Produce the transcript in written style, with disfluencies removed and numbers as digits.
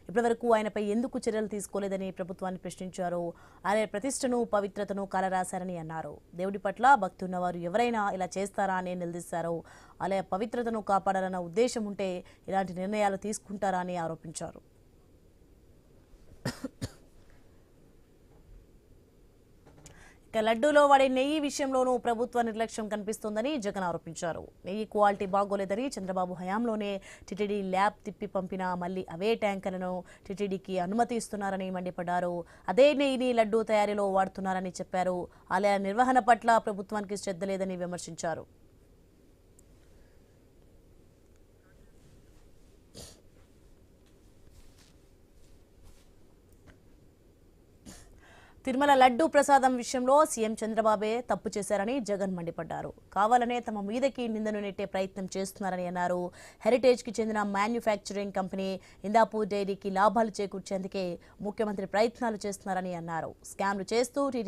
ఇప్పటివరకు ఆయనపై ఎందుకు చర్యలు తీసుకోలేదని ప్రభుత్వాన్ని ప్రశ్నించారు. ఆలయ ప్రతిష్టను, పవిత్రతను కాలరాశారని అన్నారు. దేవుడి పట్ల భక్తి ఉన్నవారు ఎవరైనా ఇలా చేస్తారా అని నిలదీశారు. ఆలయ పవిత్రతను కాపాడాలన్న ఉద్దేశం ఉంటే ఇలాంటి నిర్ణయాలు తీసుకుంటారా అని ఆరోపించారు. లడ్డూలో వాడే నెయ్యి విషయంలోనూ ప్రభుత్వ నిర్లక్ష్యం కనిపిస్తోందని జగన్ ఆరోపించారు. నెయ్యి క్వాలిటీ బాగోలేదని చంద్రబాబు హయాంలోనే టీటీడీ ల్యాబ్ తిప్పి పంపినా మళ్లీ అవే ట్యాంకర్లను టీటీడీకి అనుమతి ఇస్తున్నారని మండిపడ్డారు. అదే నెయ్యిని లడ్డూ తయారీలో వాడుతున్నారని చెప్పారు. ఆలయ నిర్వహణ పట్ల ప్రభుత్వానికి శ్రద్ధ లేదని విమర్శించారు. తిరుమల లడ్డూ ప్రసాదం విషయంలో సీఎం చంద్రబాబే తప్పు చేశారని జగన్ మండిపడ్డారు. కావాలనే తమ మీదకి నిందను నెట్టే ప్రయత్నం చేస్తున్నారని అన్నారు. హెరిటేజ్కి చెందిన మ్యానుఫ్యాక్చరింగ్ కంపెనీ ఇందాపూర్ డైరీకి లాభాలు చేకూర్చేందుకే ముఖ్యమంత్రి ప్రయత్నాలు చేస్తున్నారని అన్నారు. స్కామ్లు చేస్తూ టీడీ